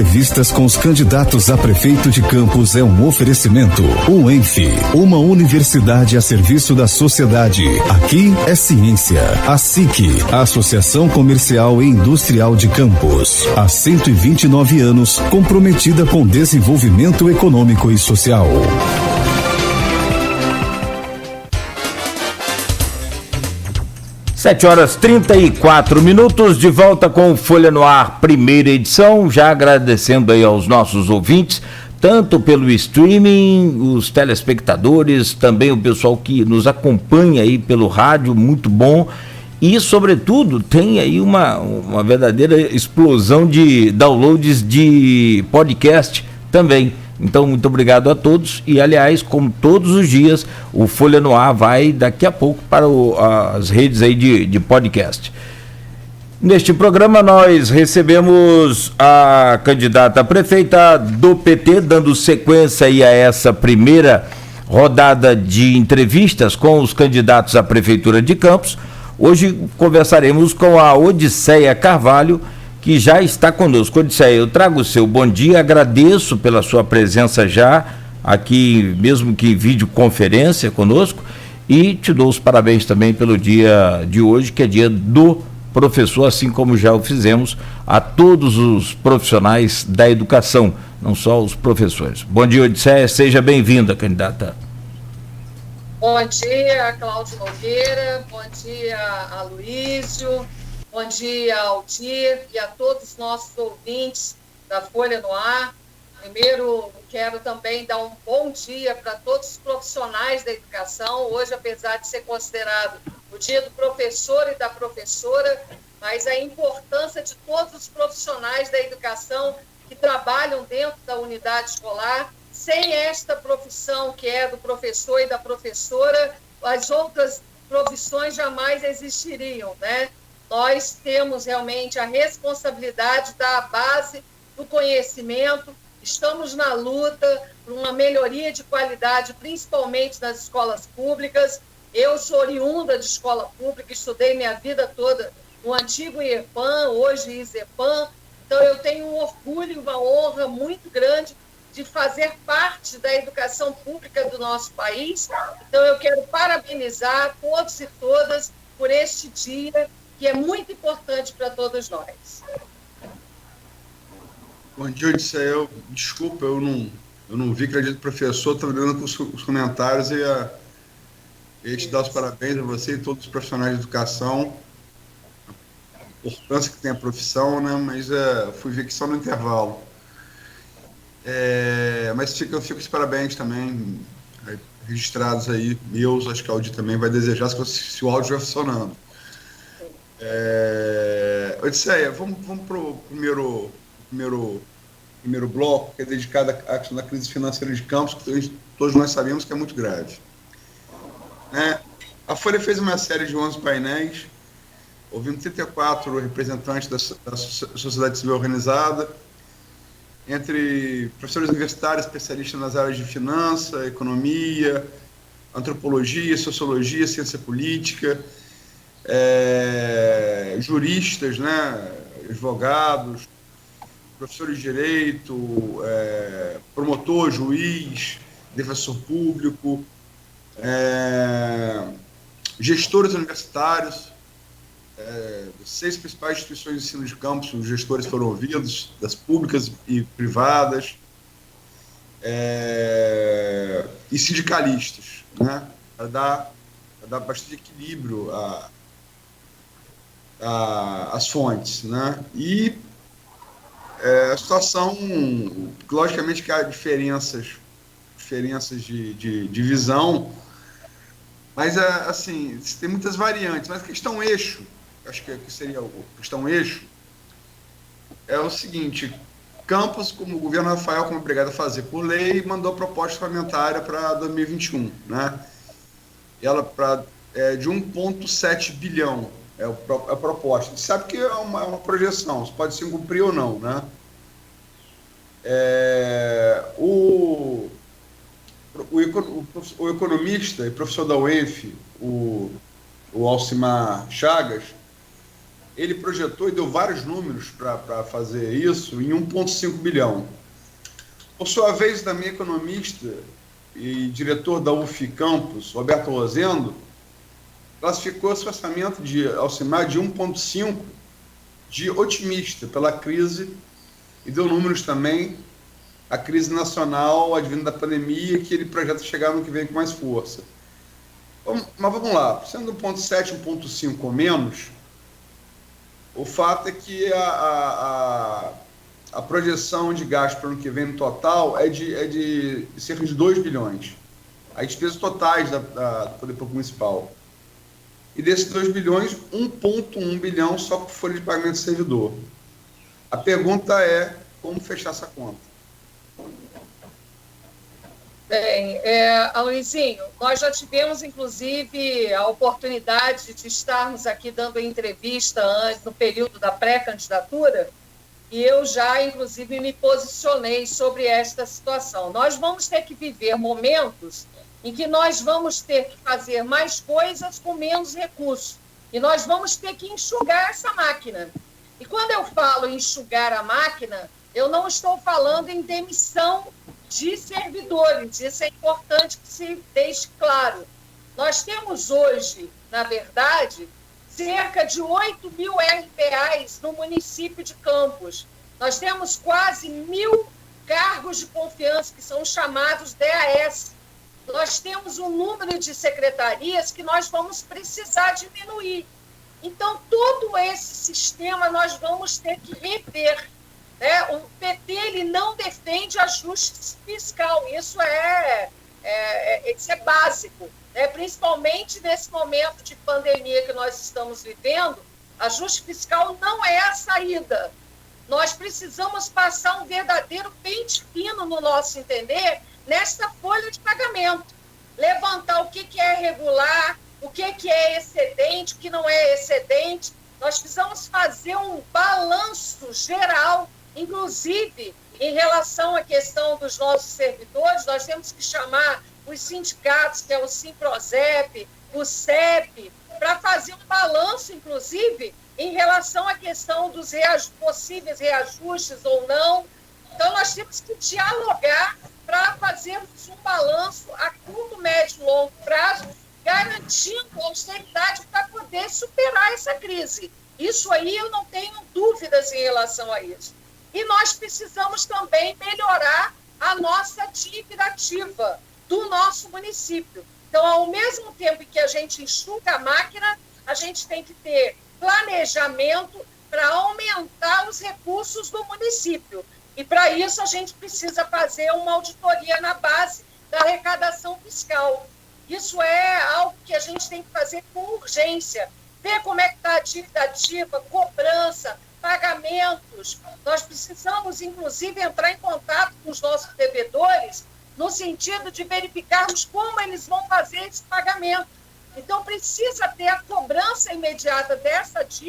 entrevistas com os candidatos a prefeito de Campos é um oferecimento. UENF, uma universidade a serviço da sociedade. Aqui é ciência. A SIC, a Associação Comercial e Industrial de Campos. Há 129 anos, comprometida com desenvolvimento econômico e social. Sete horas 34 minutos, de volta com Folha no Ar, primeira edição, já agradecendo aí aos nossos ouvintes, tanto pelo streaming, os telespectadores, também o pessoal que nos acompanha aí pelo rádio, muito bom, e sobretudo tem aí uma verdadeira explosão de downloads de podcast também. Então, muito obrigado a todos e, aliás, como todos os dias, o Folha no Ar vai daqui a pouco para as redes aí de podcast. Neste programa, nós recebemos a candidata a prefeita do PT, dando sequência aí a essa primeira rodada de entrevistas com os candidatos à Prefeitura de Campos. Hoje conversaremos com a Odisseia Carvalho, que já está conosco. Odisseia, eu trago o seu bom dia, agradeço pela sua presença já aqui, mesmo que em videoconferência conosco, e te dou os parabéns também pelo dia de hoje, que é dia do professor, assim como já o fizemos a todos os profissionais da educação, não só os professores. Bom dia, Odisseia, seja bem-vinda, candidata. Bom dia, Cláudio Nogueira, bom dia, Aloísio. Bom dia, Aldir, e a todos os nossos ouvintes da Folha no Ar. Primeiro, quero também dar um bom dia para todos os profissionais da educação. Hoje, apesar de ser considerado o dia do professor e da professora, mas a importância de todos os profissionais da educação que trabalham dentro da unidade escolar. Sem esta profissão, que é do professor e da professora, as outras profissões jamais existiriam, né? Nós temos realmente a responsabilidade da base do conhecimento, estamos na luta por uma melhoria de qualidade, principalmente nas escolas públicas. Eu sou oriunda de escola pública, estudei minha vida toda no antigo IEPAM, hoje ISEPAM, então eu tenho um orgulho e uma honra muito grande de fazer parte da educação pública do nosso país. Então eu quero parabenizar todos e todas por este dia, que é muito importante para todos nós. Bom dia, Odisseia. Desculpa, eu não vi, acredito, professor, estou olhando com os comentários e ia te dar os parabéns a você e todos os profissionais de educação, a importância que tem a profissão, né? Mas fui ver que só no intervalo. Mas eu fico os parabéns também, registrados aí, meus, acho que a Aldir também vai desejar, se o áudio estiver funcionando. Odisseia, vamos para o primeiro bloco, que é dedicado à questão da crise financeira de Campos, que todos nós sabemos que é muito grave. A Folha fez uma série de 11 painéis, ouvindo 34 representantes da sociedade civil organizada, entre professores universitários, especialistas nas áreas de finança, economia, antropologia, sociologia, ciência política, juristas, né, advogados, professores de direito, promotor, juiz, defensor público, gestores universitários, 6 principais instituições de ensino de Campos, os gestores foram ouvidos, das públicas e privadas, e sindicalistas, né, para dar bastante equilíbrio às fontes, né? E a situação, logicamente que há diferenças de visão, mas assim, tem muitas variantes, mas a questão eixo, acho que seria a questão eixo, é o seguinte: Campos, como o governo Rafael, como obrigado a fazer por lei, mandou proposta orçamentária para 2021, né? Ela de 1,7 bilhão é a proposta. A gente sabe que é uma projeção, se pode se cumprir ou não, né? O economista e professor da UENF, o Alcimar Chagas, ele projetou e deu vários números para fazer isso em 1,5 bilhão. Por sua vez, também economista e diretor da UF Campus, Roberto Rosendo, classificou esse orçamento de Alcimar de 1,5 de otimista pela crise e deu números também, a crise nacional advindo da pandemia, que ele projeta chegar no que vem com mais força. Mas vamos lá, sendo 1,7, 1,5 ou menos, o fato é que a projeção de gasto para o ano que vem no total é de cerca de 2 bilhões. As despesas totais do Poder Público Municipal. E desses 2 bilhões, 1,1 bilhão só por folha de pagamento de servidor. A pergunta é como fechar essa conta. Bem, Aloizinho, nós já tivemos, inclusive, a oportunidade de estarmos aqui dando entrevista antes, no período da pré-candidatura, e eu já, inclusive, me posicionei sobre esta situação. Nós vamos ter que viver momentos em que nós vamos ter que fazer mais coisas com menos recursos, e nós vamos ter que enxugar essa máquina. E quando eu falo em enxugar a máquina, eu não estou falando em demissão de servidores, isso é importante que se deixe claro. Nós temos hoje, na verdade, cerca de 8 mil RPAs no município de Campos. Nós temos quase 1.000 cargos de confiança, que são chamados DAS. Nós temos um número de secretarias que nós vamos precisar diminuir. Então, todo esse sistema nós vamos ter que rever. O PT ele não defende ajuste fiscal, isso é básico, principalmente nesse momento de pandemia que nós estamos vivendo. Ajuste fiscal não é a saída. Nós precisamos passar um verdadeiro pente fino, no nosso entender, nesta folha de pagamento. Levantar o que é regular, o que é excedente, o que não é excedente. Nós precisamos fazer um balanço geral. Inclusive, em relação à questão dos nossos servidores, nós temos que chamar os sindicatos, que é o Simprozep, o CEP, para fazer um balanço, inclusive, em relação à questão dos possíveis reajustes ou não. Então, nós temos que dialogar para fazermos um balanço a curto, médio e longo prazo, garantindo a austeridade para poder superar essa crise. Isso aí eu não tenho dúvidas em relação a isso. E nós precisamos também melhorar a nossa dívida ativa do nosso município. Então, ao mesmo tempo que a gente enxuga a máquina, a gente tem que ter planejamento para aumentar os recursos do município. E, para isso, a gente precisa fazer uma auditoria na base da arrecadação fiscal. Isso é algo que a gente tem que fazer com urgência. Ver como é que está a dívida ativa, cobrança, pagamentos. Nós precisamos, inclusive, entrar em contato com os nossos devedores no sentido de verificarmos como eles vão fazer esse pagamento. Então, precisa ter a cobrança imediata destas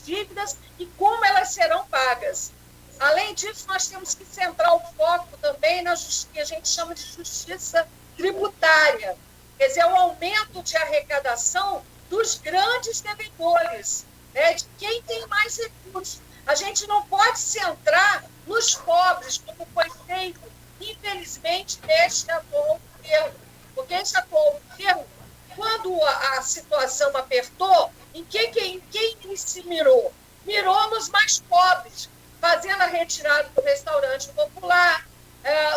dívidas e como elas serão pagas. Além disso, nós temos que centrar o foco também na que a gente chama de justiça tributária, quer dizer, o aumento de arrecadação dos grandes devedores, de quem tem mais recursos. A gente não pode centrar nos pobres, como foi feito, infelizmente, neste atual governo. Porque esse atual governo, quando a situação apertou, em quem ele se mirou? Mirou nos mais pobres, fazendo a retirada do restaurante popular,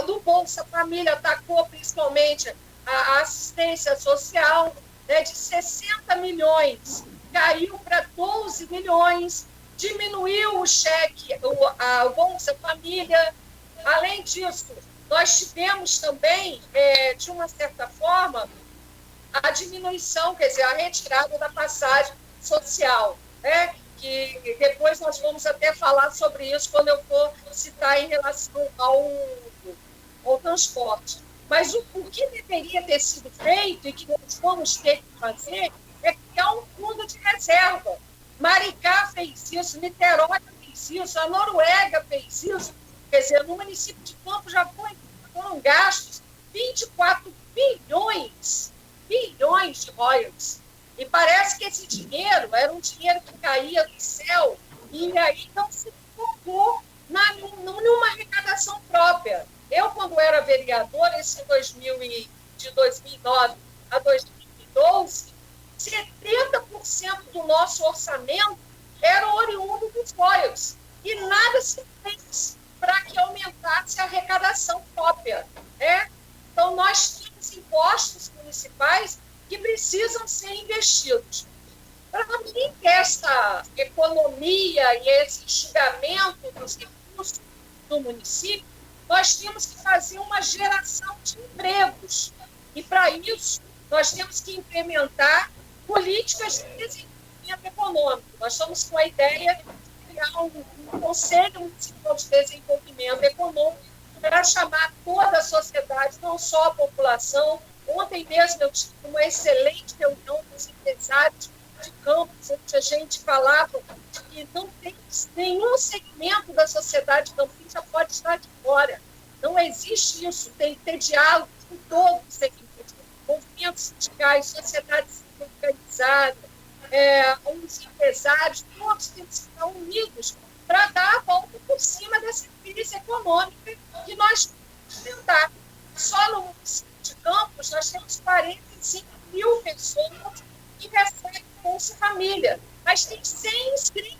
do Bolsa Família, atacou principalmente a assistência social, de 60 milhões, caiu para 12 milhões, diminuiu o cheque, o Bolsa Família. Além disso, nós tivemos também, de uma certa forma, a diminuição, quer dizer, a retirada da passagem social, que depois nós vamos até falar sobre isso quando eu for citar em relação ao transporte. Mas o que deveria ter sido feito e que nós vamos ter que fazer é criar um fundo de reserva. Maricá fez isso, Niterói fez isso, a Noruega fez isso. Quer dizer, no município de Campos já foram gastos 24 bilhões de royalties. E parece que esse dinheiro era um dinheiro que caía do céu e aí não se focou numa arrecadação própria. Eu, quando era vereadora, de 2009 a 2012, 70% do nosso orçamento era oriundo dos royalties. E nada se fez para que aumentasse a arrecadação própria. Né? Então, nós temos impostos municipais que precisam ser investidos. Para mim, essa economia e esse enxugamento dos recursos do município, nós temos que fazer uma geração de empregos. E, para isso, nós temos que implementar políticas de desenvolvimento econômico. Nós estamos com a ideia de criar um Conselho Municipal de Desenvolvimento Econômico para chamar toda a sociedade, não só a população. Ontem mesmo eu tive uma excelente reunião com os empresários de Campos, onde a gente falava que não tem nenhum segmento da sociedade campina pode estar de fora. Não existe isso, tem que ter diálogo com todos os segmentos, movimentos sindicais, sociedade civil organizada, os empresários, todos temos que estar unidos para dar a volta por cima dessa crise econômica que nós vamos enfrentar. Só no município de Campos nós temos 45 mil pessoas que recebem Bolsa Família, mas tem 100 inscritos.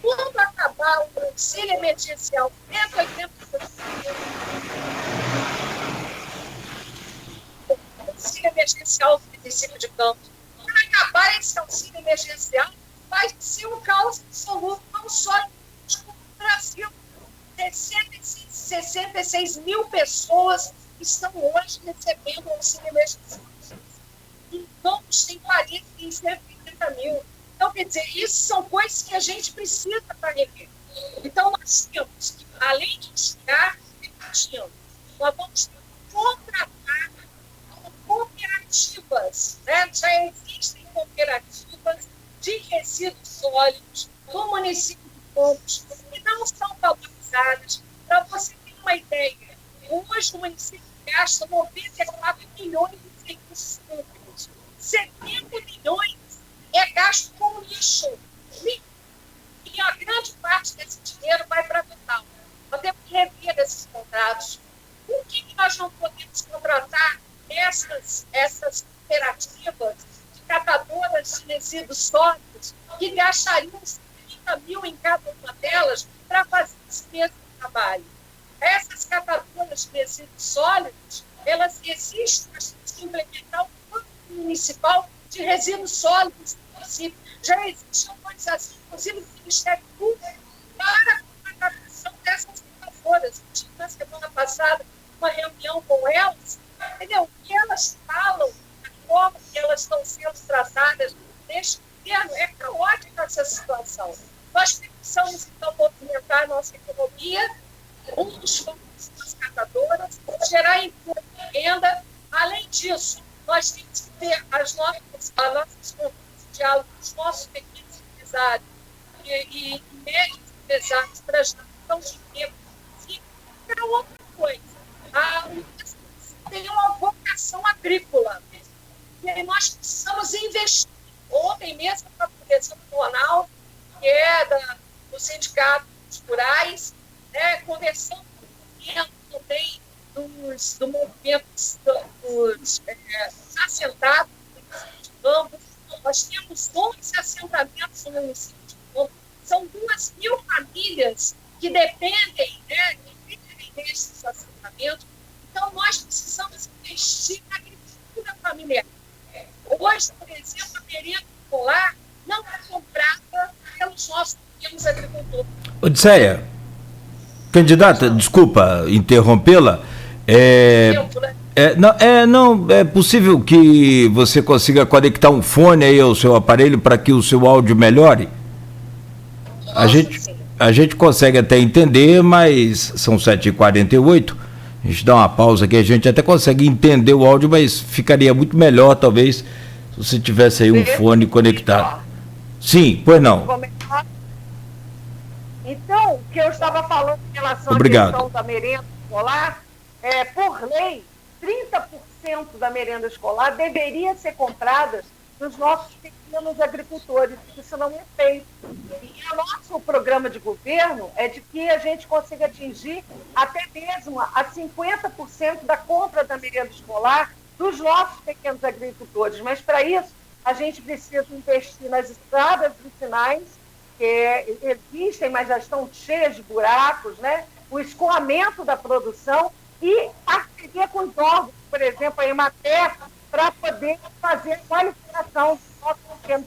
Quando acabar o auxílio emergencial, 180% do auxílio emergencial do município de Campos, para acabar esse auxílio emergencial, vai ser um caos absoluto, não só no Brasil. 66 mil pessoas estão hoje recebendo auxílio emergencial. Em Campos tem 130 mil. Então, quer dizer, isso são coisas que a gente precisa para rever. Então, nós temos que, além de chegar, nós vamos ter que contratar cooperativas. Né? Já existem cooperativas de resíduos sólidos no município de Campos que não são valorizadas. Para você ter uma ideia, hoje o município gasta 94 milhões de recursos públicos. 70 milhões é gasto com lixo. E a grande parte desse dinheiro vai para a Total. Nós temos que rever esses contratos. Por que nós não podemos contratar essas cooperativas de catadoras de resíduos sólidos que gastariam 30 mil em cada uma delas para fazer esse mesmo trabalho? Essas catadoras de resíduos sólidos, elas existem, nós temos que implementar um plano municipal de resíduos sólidos no município. Já existe organização, inclusive do Ministério Público, para a contratação dessas catadoras. Eu tive na semana passada uma reunião com elas, entendeu? E elas falam da forma que elas estão sendo tratadas neste governo. É caótica essa situação. Nós precisamos, então, movimentar a nossa economia, um dos focos das catadoras, gerar emprego e renda. Além disso, nós temos que ter as nossas conversas de diálogo com os nossos pequenos empresários e médios empresários para a geração de emprego. E para outra coisa, tem uma vocação agrícola. E aí nós precisamos investir. Ontem mesmo, a direção do Ronaldo, que é do Sindicato dos Rurais, né, conversando com o movimento também do movimento dos assentados de Campos. Nós temos 11 assentamentos no município de Campos. São 2.000 famílias que dependem, né, desses assentamentos. Então, nós precisamos investir na agricultura familiar. Hoje, por exemplo, a merenda escolar não é comprada pelos nossos pequenos agricultores. Odisseia, candidata, desculpa interrompê-la. Não, é possível que você consiga conectar um fone aí ao seu aparelho para que o seu áudio melhore? A gente consegue até entender, mas são 7h48. A gente dá uma pausa aqui, a gente até consegue entender o áudio, mas ficaria muito melhor, talvez, se você tivesse aí um fone conectado. Sim, pois não. Então, o que eu estava falando em relação à questão da merenda escolar, por lei, 30% da merenda escolar deveria ser comprada dos nossos pequenos agricultores. Isso não é feito. E o nosso programa de governo é de que a gente consiga atingir até mesmo a 50% da compra da merenda escolar dos nossos pequenos agricultores. Mas, para isso, a gente precisa investir nas estradas vicinais, que existem, mas já estão cheias de buracos, né? O escoamento da produção e parceria com os órgãos, por exemplo, a Emater, para poder fazer a qualificação dos nossos pequenos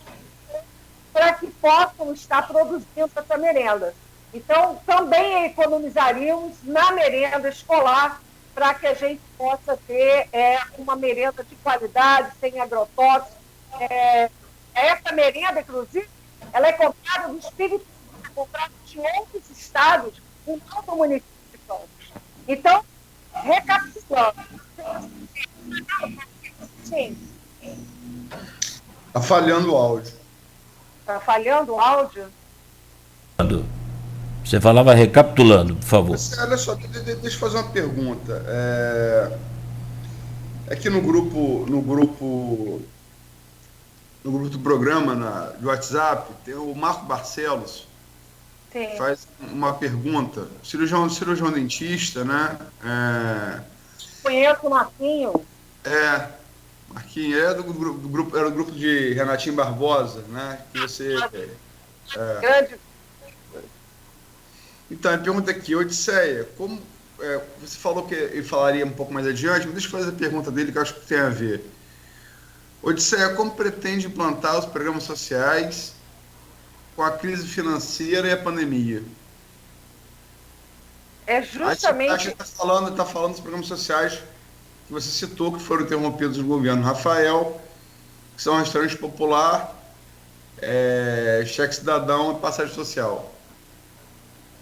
para que possam estar produzindo essa merenda. Então, também economizaríamos na merenda escolar para que a gente possa ter uma merenda de qualidade, sem agrotóxicos. Essa merenda, inclusive, ela é comprada do Espírito Santo, é comprada de outros estados, e não do município de Campos. Então, recapitulando. Sim. Está falhando o áudio. Está falhando o áudio? Você falava recapitulando, por favor. Olha só, deixa eu fazer uma pergunta. Aqui no grupo do programa do WhatsApp, tem o Marco Barcelos. Sim. Faz uma pergunta. Cirurgião dentista, né? Conheço o Marquinho. Marquinho, era do grupo de Renatinho Barbosa, né? Que você. Grande. Então, a pergunta aqui, Odisseia, como você falou que ele falaria um pouco mais adiante, mas deixa eu fazer a pergunta dele que eu acho que tem a ver. Odisseia, como pretende implantar os programas sociais com a crise financeira e a pandemia? É justamente... A gente está falando dos programas sociais que você citou, que foram interrompidos no governo Rafael, que são restaurante popular, cheque cidadão e passagem social.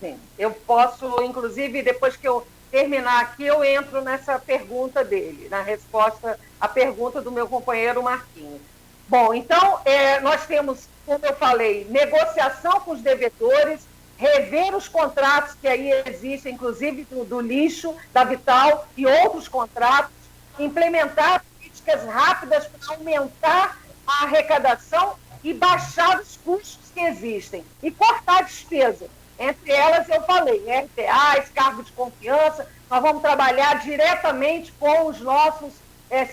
Sim, eu posso, inclusive, depois que eu terminar aqui, eu entro nessa pergunta dele, na resposta à pergunta do meu companheiro Marquinhos. Bom, então, nós temos, como eu falei, negociação com os devedores, rever os contratos que aí existem, inclusive do lixo, da Vital e outros contratos, implementar políticas rápidas para aumentar a arrecadação e baixar os custos que existem e cortar a despesa. Entre elas, eu falei, RTAs, cargo de confiança, nós vamos trabalhar diretamente com os nossos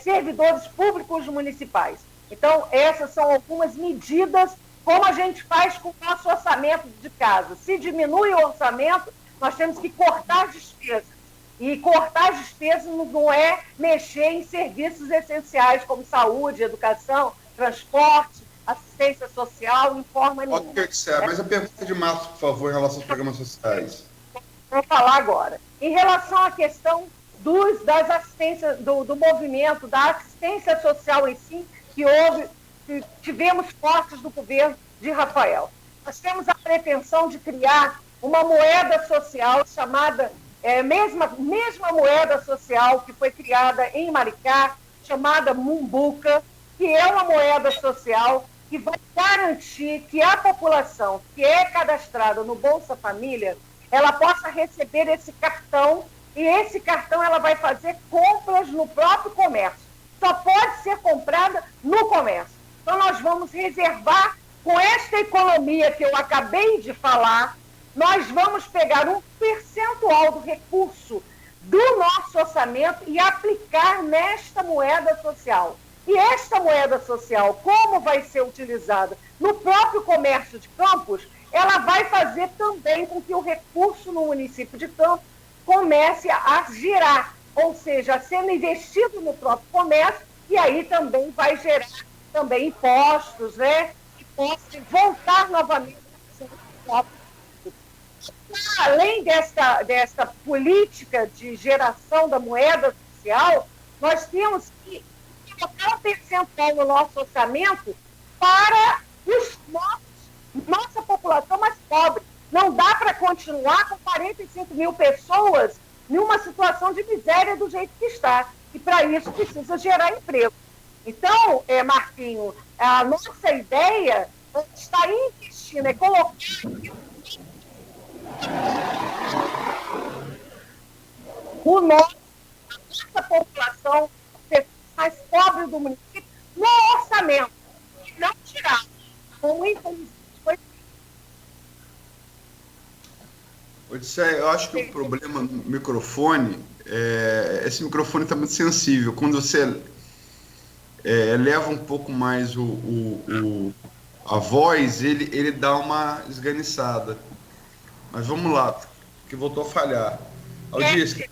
servidores públicos municipais. Então, essas são algumas medidas, como a gente faz com o nosso orçamento de casa. Se diminui o orçamento, nós temos que cortar as despesas. E cortar as despesas não é mexer em serviços essenciais, como saúde, educação, transporte, assistência social, em forma nenhuma. Ok, mas a pergunta de Marcos, por favor, em relação aos programas sociais. Vou falar agora. Em relação à questão das assistências, do movimento, da assistência social em si, que tivemos cortes do governo de Rafael. Nós temos a pretensão de criar uma moeda social chamada, mesma moeda social que foi criada em Maricá, chamada Mumbuca, que é uma moeda social que vai garantir que a população que é cadastrada no Bolsa Família, ela possa receber esse cartão, e esse cartão ela vai fazer compras no próprio comércio. Só pode ser comprada no comércio. Então, nós vamos reservar, com esta economia que eu acabei de falar, nós vamos pegar um percentual do recurso do nosso orçamento e aplicar nesta moeda social. E esta moeda social, como vai ser utilizada no próprio comércio de Campos, ela vai fazer também com que o recurso no município de Campos comece a girar, ou seja, sendo investido no próprio comércio, e aí também vai gerar também impostos, né? Que possam voltar novamente ao próprio. Além desta política de geração da moeda social, nós temos que colocar um percentual no nosso orçamento para nossa população mais pobre. Não dá para continuar com 45 mil pessoas numa situação de miséria do jeito que está. E para isso precisa gerar emprego. Então, Marquinho, a nossa ideia está investindo, colocar a nossa população mais pobre do município no orçamento. não tirar. Como infelizmente foi. Odisseia, eu acho que o problema no microfone, esse microfone está muito sensível. Quando você eleva um pouco mais a voz, ele dá uma esganiçada. Mas vamos lá, que voltou a falhar. Aldir,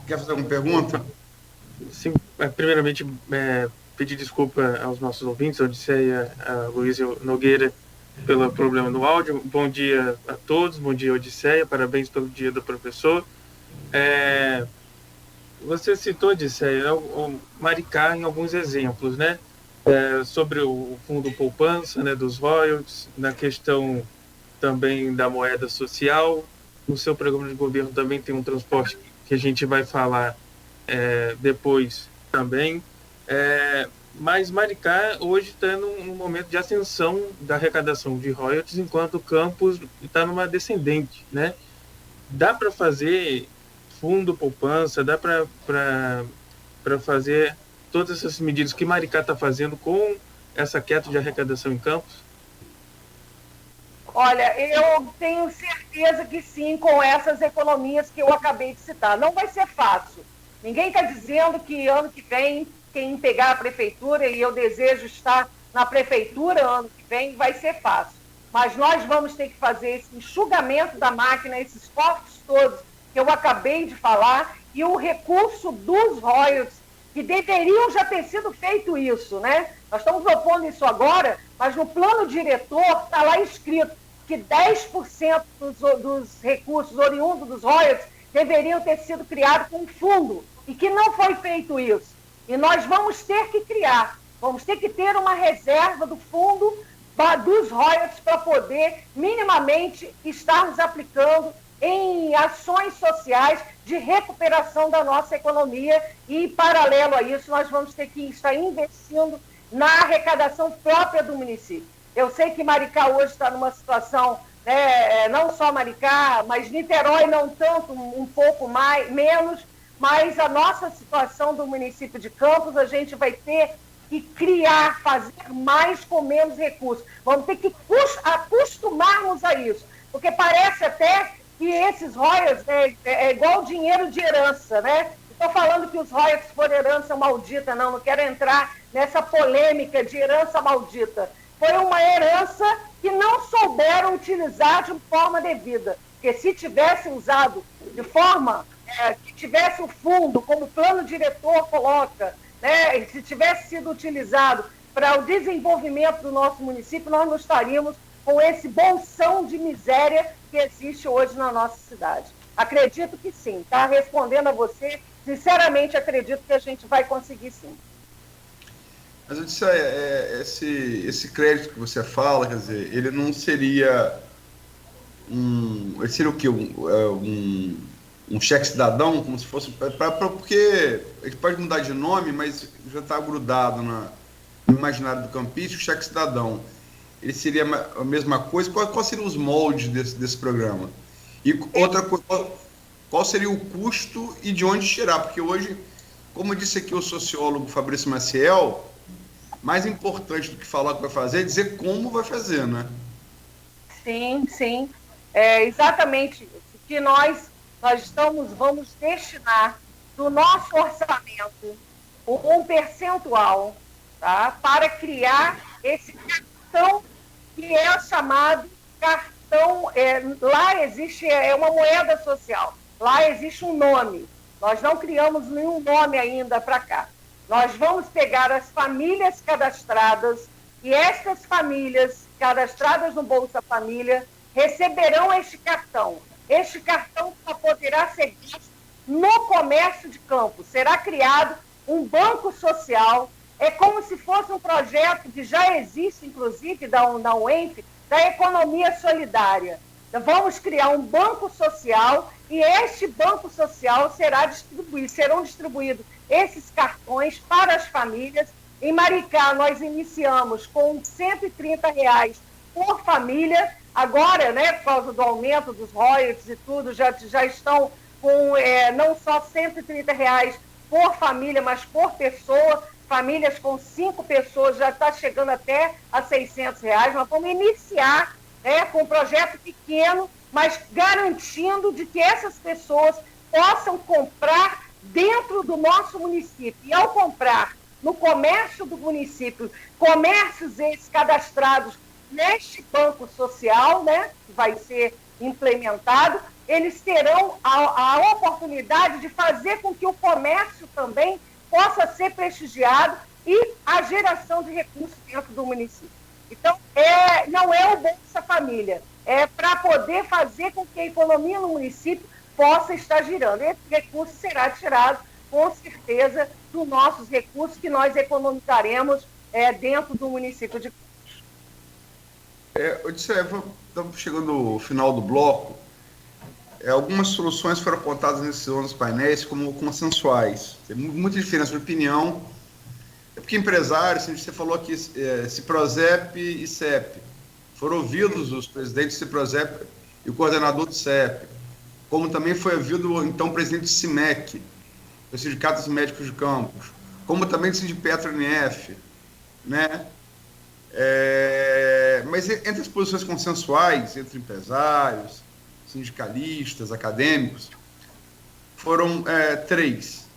quer fazer alguma pergunta? Sim, primeiramente, pedir desculpa aos nossos ouvintes, a Odisseia, a Luiz Nogueira, pelo problema no áudio. Bom dia a todos, bom dia, Odisseia, parabéns pelo dia do professor. Você citou, Odisseia, o Maricá em alguns exemplos, né? Sobre o fundo poupança, né, dos royalties, na questão também da moeda social. No seu programa de governo também tem um transporte que a gente vai falar depois também. Mas Maricá hoje está num momento de ascensão da arrecadação de royalties, enquanto Campos está numa descendente, né? Dá para fazer fundo poupança, dá para fazer todas essas medidas que Maricá está fazendo com essa queda de arrecadação em Campos? Olha, eu tenho certeza que sim, com essas economias que eu acabei de citar. Não vai ser fácil. Ninguém está dizendo que ano que vem, quem pegar a prefeitura, e eu desejo estar na prefeitura ano que vem, vai ser fácil. Mas nós vamos ter que fazer esse enxugamento da máquina, esses cortes todos que eu acabei de falar, e o recurso dos royalties, que deveriam já ter sido feito isso, né? Nós estamos propondo isso agora, mas no plano diretor está lá escrito que 10% dos recursos oriundos dos royalties deveriam ter sido criados com um fundo, e que não foi feito isso. E nós vamos ter que criar, vamos ter que ter uma reserva do fundo dos royalties para poder minimamente estarmos aplicando em ações sociais de recuperação da nossa economia, e, paralelo a isso, nós vamos ter que estar investindo na arrecadação própria do município. Eu sei que Maricá hoje está numa situação, não só Maricá, mas Niterói não tanto, um pouco menos, mas a nossa situação do município de Campos, a gente vai ter que criar, fazer mais com menos recursos. Vamos ter que acostumarmos a isso, porque parece até que esses royalties é igual dinheiro de herança, né? Estou falando que os royalties foram herança maldita, não quero entrar nessa polêmica de herança maldita. Foi uma herança que não souberam utilizar de forma devida, porque se tivesse usado de forma que tivesse o fundo, como o plano diretor coloca, né, se tivesse sido utilizado para o desenvolvimento do nosso município, nós não estaríamos com esse bolsão de miséria que existe hoje na nossa cidade. Acredito que sim, tá? Respondendo a você, sinceramente acredito que a gente vai conseguir sim. Mas eu disse, esse crédito que você fala, quer dizer, ele não seria ele seria o quê? Um cheque cidadão, como se fosse, porque a gente pode mudar de nome, mas já está grudado no imaginário do campista, o cheque cidadão. Ele seria a mesma coisa? Quais seriam os moldes desse programa? E outra coisa, qual seria o custo e de onde tirar? Porque hoje, como disse aqui o sociólogo Fabrício Maciel, mais importante do que falar o que vai fazer é dizer como vai fazer, né? Sim, sim. É exatamente isso. Que nós vamos destinar do nosso orçamento um percentual, tá, para criar esse cartão que é chamado cartão, lá existe uma moeda social, lá existe um nome, nós não criamos nenhum nome ainda para cá. Nós vamos pegar as famílias cadastradas, e estas famílias cadastradas no Bolsa Família receberão este cartão. Este cartão só poderá ser gasto no comércio de Campos. Será criado um banco social. É como se fosse um projeto que já existe, inclusive, da UENF, da economia solidária. Então, vamos criar um banco social, e este banco social serão distribuídos esses cartões para as famílias. Em Maricá, nós iniciamos com R$ 130 por família. Agora, né, por causa do aumento dos royalties e tudo, já estão com não só R$ 130 por família, mas por pessoa. famílias com 5 pessoas já está chegando até a R$600. Nós vamos iniciar, né, com um projeto pequeno, mas garantindo de que essas pessoas possam comprar dentro do nosso município. E ao comprar no comércio do município, comércios esses cadastrados neste banco social, né, que vai ser implementado, eles terão a oportunidade de fazer com que o comércio também possa ser prestigiado e a geração de recursos dentro do município. Então, não é o Bolsa Família, é para poder fazer com que a economia no município possa estar girando. Esse recurso será tirado, com certeza, dos nossos recursos que nós economizaremos dentro do município de Campos. Estamos chegando ao final do bloco. Algumas soluções foram apontadas nesses 11 painéis como consensuais. Tem muita diferença de opinião. É porque empresários, você falou aqui, Ciprozep e CEP, foram ouvidos os presidentes do Ciprozep e o coordenador do CEP, como também foi ouvido o então presidente do CIMEC, do Sindicato dos Médicos de Campos, como também do Sindipetro-NF, né? Mas entre as posições consensuais, entre empresários, sindicalistas, acadêmicos, foram 3.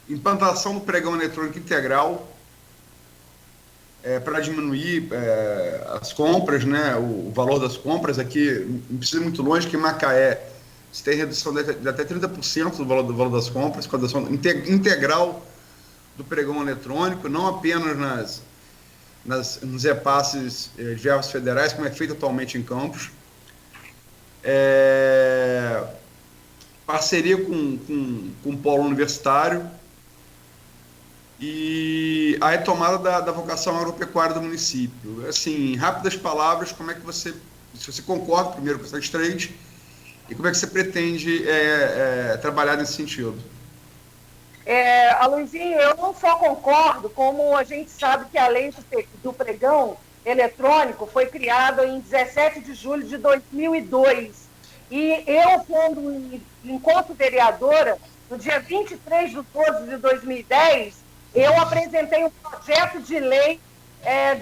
Implantação do pregão eletrônico integral para diminuir as compras, né, o valor das compras. Aqui, não precisa ir muito longe, que em Macaé você tem redução de até 30% do valor das compras, com a adoção integral do pregão eletrônico, não apenas nos repasses de verbas federais, como é feito atualmente em Campos. Parceria com o polo universitário e a retomada da vocação agropecuária do município. Assim, em rápidas palavras, como é que se você concorda primeiro com essas 3 e como é que você pretende trabalhar nesse sentido? Aloysinho, eu não só concordo, como a gente sabe que a lei do pregão eletrônico foi criada em 17 de julho de 2002. E eu, enquanto vereadora, no dia 23 de 12 de 2010, eu apresentei um projeto de lei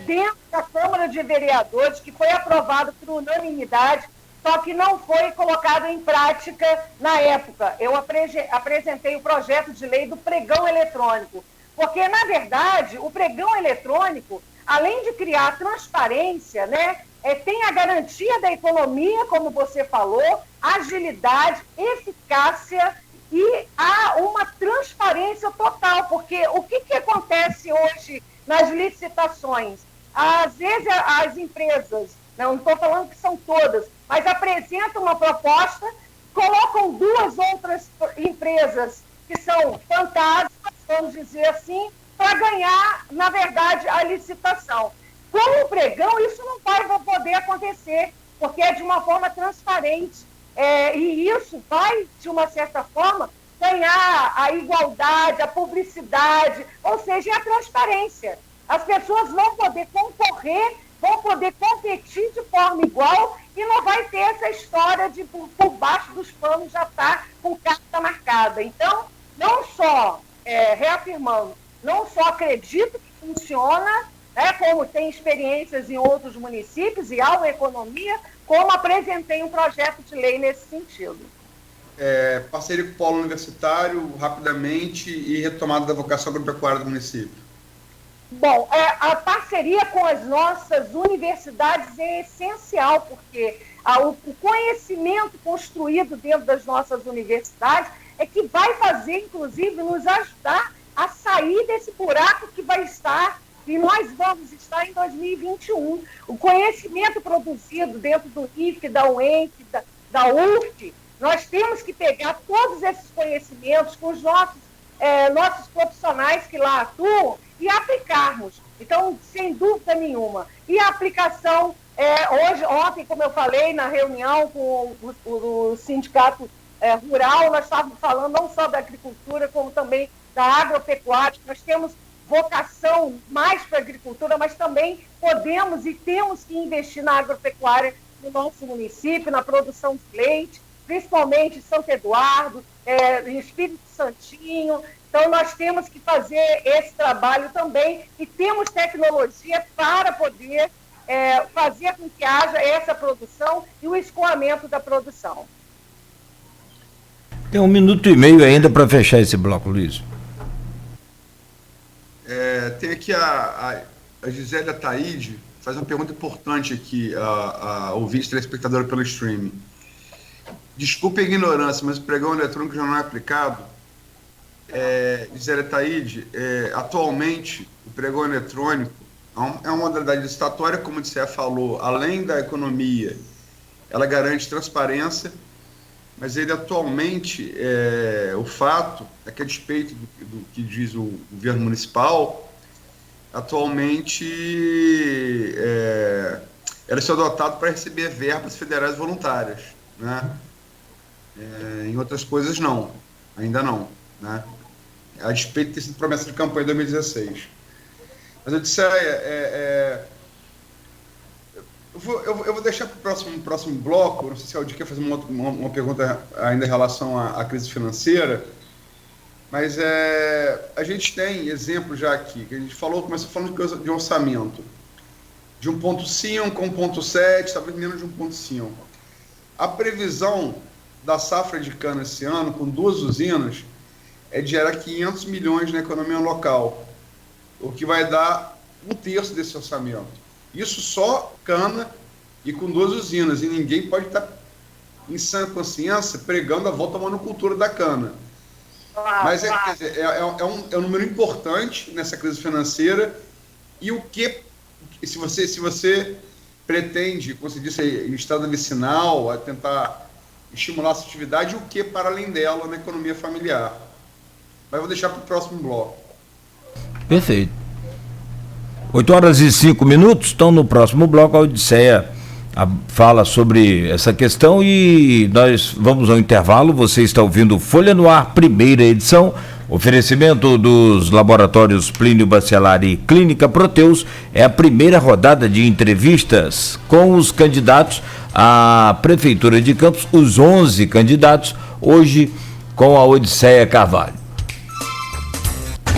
dentro da Câmara de Vereadores, que foi aprovado por unanimidade, só que não foi colocado em prática na época. Eu apresentei o projeto de lei do pregão eletrônico, porque, na verdade, o pregão eletrônico, além de criar transparência, né, tem a garantia da economia, como você falou, agilidade, eficácia e há uma transparência total, porque o que acontece hoje nas licitações? Às vezes as empresas, não estou falando que são todas, mas apresentam uma proposta, colocam 2 outras empresas que são fantasmas, vamos dizer assim, para ganhar, na verdade, a licitação. Com o pregão, isso não vai poder acontecer, porque é de uma forma transparente. E isso vai, de uma certa forma, ganhar a igualdade, a publicidade, ou seja, a transparência. As pessoas vão poder concorrer, vão poder competir de forma igual e não vai ter essa história de por baixo dos panos já estar com carta marcada. Então, não só, reafirmando, não só acredito que funciona, como tem experiências em outros municípios e há uma economia, como apresentei um projeto de lei nesse sentido. Parceria com o polo universitário, rapidamente, e retomada da vocação agropecuária do município. Bom, a parceria com as nossas universidades é essencial, porque o conhecimento construído dentro das nossas universidades é que vai fazer, inclusive, nos ajudar a sair desse buraco que vai estar, e nós vamos estar em 2021. O conhecimento produzido dentro do IFE, da UENF, da UF, nós temos que pegar todos esses conhecimentos com os nossos profissionais que lá atuam e aplicarmos. Então, sem dúvida nenhuma. E a aplicação, ontem, como eu falei, na reunião com o sindicato rural, nós estávamos falando não só da agricultura, como também da agropecuária. Nós temos vocação mais para a agricultura, mas também podemos e temos que investir na agropecuária no nosso município, na produção de leite, principalmente em Santo Eduardo, em Espírito Santinho, Então, nós temos que fazer esse trabalho também e temos tecnologia para poder fazer com que haja essa produção e o escoamento da produção. Tem 1 minuto e meio ainda para fechar esse bloco, Luiz. Tem aqui a Gisele Ataíde, faz uma pergunta importante aqui, a ouvinte telespectadora pelo streaming. Desculpe a ignorância, mas o pregão eletrônico já não é aplicado? Gisele Ataíde, atualmente o pregão eletrônico é uma modalidade licitatória, como o DCE falou, além da economia, ela garante transparência, mas ele atualmente, o fato é que, a despeito do que diz o governo municipal, atualmente ela é adotado para receber verbas federais voluntárias, né? Em outras coisas não, ainda não, né? A despeito de ter sido promessa de campanha em 2016. Mas eu disse, eu vou deixar para o próximo bloco, não sei se a Aldir quer fazer uma pergunta ainda em relação à crise financeira, mas a gente tem exemplo já aqui, que a gente começou falando de orçamento, de 1,5 com 1,7, talvez menos de 1,5. A previsão da safra de cana esse ano, com 2 usinas, é de gerar 500 milhões na economia local, o que vai dar 1/3 desse orçamento. Isso só cana e com 2 usinas, e ninguém pode estar em sã consciência pregando a volta à monocultura da cana. Mas é um número importante nessa crise financeira, e se você pretende, como você disse, em estado vicinal, a tentar estimular essa atividade, o que para além dela na economia familiar. Mas vou deixar para o próximo bloco. Perfeito. 8h05, então no próximo bloco a Odisseia fala sobre essa questão e nós vamos ao intervalo. Você está ouvindo Folha no Ar, primeira edição, oferecimento dos laboratórios Plínio Bacelar e Clínica Proteus. É a primeira rodada de entrevistas com os candidatos à Prefeitura de Campos, os 11 candidatos, hoje com a Odisseia Carvalho.